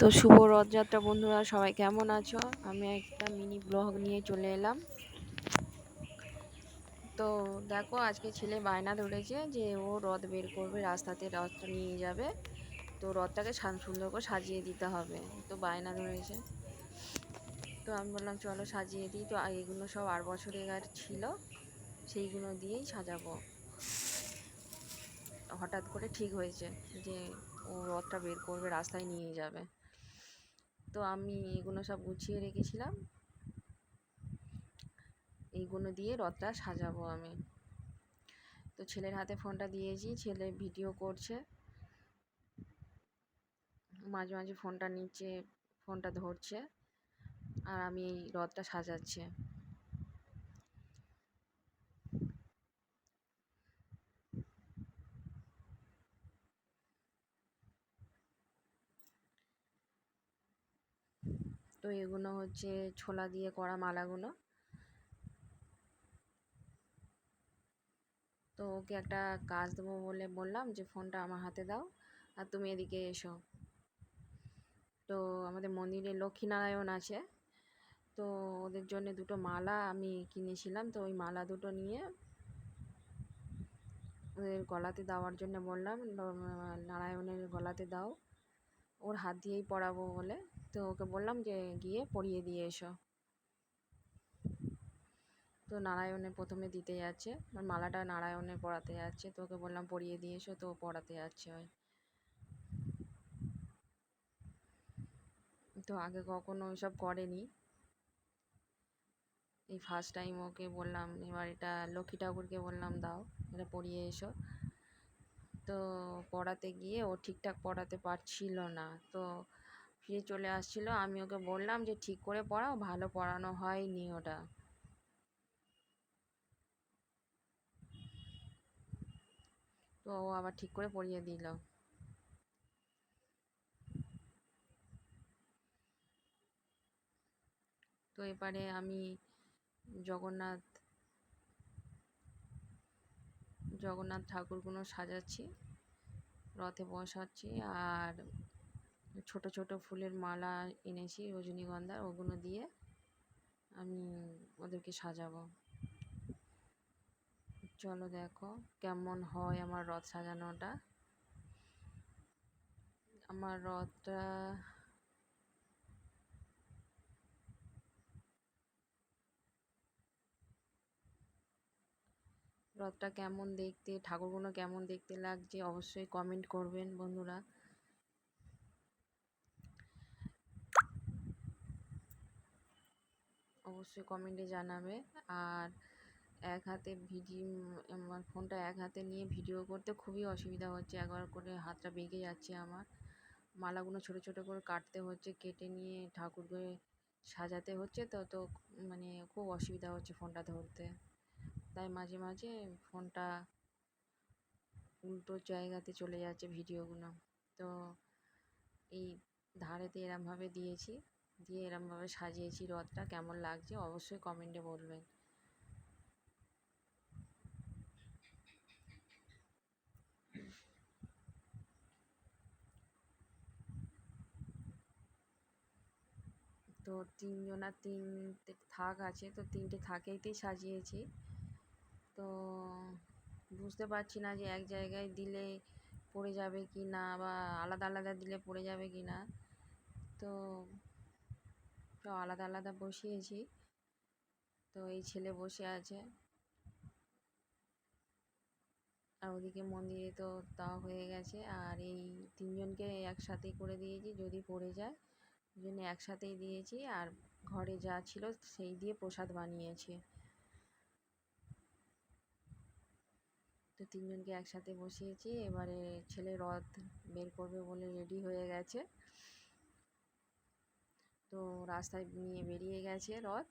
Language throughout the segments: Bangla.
তো শুভ রথযাত্রা বন্ধুরা, সবাই কেমন আছো? আমি একটা মিনি ব্লগ নিয়ে চলে এলাম। তো দেখো, আজকে ছেলে বায়না ধরেছে যে ও রথ বের করবে, রাস্তাতে রথটা নিয়ে যাবে। তো রথটাকে সুন্দর করে সাজিয়ে দিতে হবে, তো বায়না ধরেছে। তো আমি বললাম চলো সাজিয়ে দিই। তো এগুলো সব 8 বছরের ছিল, সেইগুলো দিয়েই সাজাবো। হঠাৎ করে ঠিক হয়েছে যে ও রথটা বের করবে, রাস্তায় নিয়ে যাবে। তো আমি এগুলো সব গুছিয়ে রেখেছিলাম, এইগুলো দিয়ে রথটা সাজাবো আমি। তো ছেলের হাতে ফোনটা দিয়েছি, ছেলে ভিডিও করছে, মাঝে মাঝে ফোনটা নিচে, ফোনটা ধরছে, আর আমি এই রথটা সাজাচ্ছি। তো এগুলো হচ্ছে ছোলা দিয়ে করা মালাগুলো। তো ওকে একটা কাজ দেবো বলে বললাম যে ফোনটা আমার হাতে দাও আর তুমি এদিকে এসো। তো আমাদের মন্দিরে লক্ষ্মীনারায়ণ আছে, তো ওদের জন্য দুটো মালা আমি কিনেছিলাম। তো ওই মালা দুটো নিয়ে ওদের গলাতে দেওয়ার জন্য বললাম, নারায়ণের গলাতে দাও, ওর হাত দিয়েই পরাবো বলে। তো ওকে বললাম যে গিয়ে পরিয়ে দিয়ে এসো। তো নারায়ণের প্রথমে দিতে যাচ্ছে, মালাটা নারায়ণের পরাতে যাচ্ছে। তো ওকে বললাম পরিয়ে দিয়ে এসো, তো পরাতে যাচ্ছে। ওই তো আগে কখনো ওইসব করেনি, এই ফার্স্ট টাইম ওকে বললাম। এবার এটা লক্ষ্মী ঠাকুরকে বললাম দাও, এটা পরিয়ে এসো। তো পড়াতে গিয়ে ও ঠিকঠাক পড়াতে পারছিল না, তো ফিরে চলে আসছিল। আমি ওকে বললাম যে ঠিক করে পড়াও, ভালো পড়ানো হয়নি ওটা। তো ও আবার ঠিক করে পড়িয়ে দিল। তো এবারে আমি জগন্নাথ জগন্নাথ ঠাকুরগুলো সাজাচ্ছি, রথে বসাচ্ছি, আর ছোট ছোট ফুলের মালা এনেছি রজনীগন্ধার, ওগুলো দিয়ে আমি ওদেরকে সাজাবো। চলো দেখো কেমন হয় আমার রথ সাজানোটা। আমার রথটা কেমন দেখতে, ঠাকুরগুলো কেমন দেখতে লাগছে অবশ্যই কমেন্ট করবেন বন্ধুরা। অবশ্যই কমেন্টে জানাবে। আর এক হাতে আমার ফোনটা এক হাতে নিয়ে ভিডিও করতে খুবই অসুবিধা হচ্ছে, একবার করে হাতটা বেঁকে যাচ্ছে আমার। মালাগুলো ছোট ছোট করে কাটতে হচ্ছে, কেটে নিয়ে ঠাকুরকে সাজাতে হচ্ছে। তো তো মানে খুব অসুবিধা হচ্ছে ফোনটা ধরতে, তাই মাঝে মাঝে ফোনটা উল্টো জায়গাতে চলে যাচ্ছে ভিডিওগুলো। তো এই ধারেতে এরমভাবে দিয়েছি, দিয়ে এরমভাবে সাজিয়েছি রথটা। কেমন লাগছে অবশ্যই কমেন্টে বলবেন। তো তিনটে থাক আছে, তো তিনটে থাকেইতেই সাজিয়েছি। তো বুঝতে পারছি না যে এক জায়গায় দিলে পড়ে যাবে কি না, বা আলাদা আলাদা দিলে পড়ে যাবে কি না। তো সব আলাদা আলাদা বসিয়েছি। তো এই ছেলে বসে আছে, আর ওদিকে মন্দিরে তো দেওয়া হয়ে গেছে। আর এই তিনজনকে একসাথেই করে দিয়েছি, যদি পড়ে যায় ওই জন্য একসাথেই দিয়েছি। আর ঘরে যা ছিল সেই দিয়ে প্রসাদ বানিয়েছি। তো তিনজনকে একসাথে বসিয়েছি। এবারে ছেলে রথ বের করবে বলে রেডি হয়ে গেছে। তো রাস্তায় নিয়ে বেরিয়ে গেছে রথ।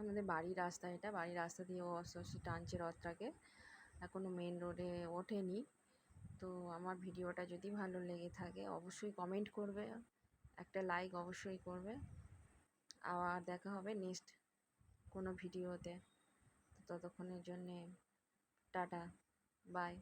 আমাদের বাড়ির রাস্তা, এটা বাড়ির রাস্তা দিয়ে ও আস্তে আস্তে টানছে রথটাকে, এখনও মেন রোডে ওঠেনি। তো আমার ভিডিওটা যদি ভালো লেগে থাকে অবশ্যই কমেন্ট করবে, একটা লাইক অবশ্যই করবে। আবার দেখা হবে নেক্সট কোনো ভিডিওতে। ততক্ষণের জন্যে টাটা, বাই।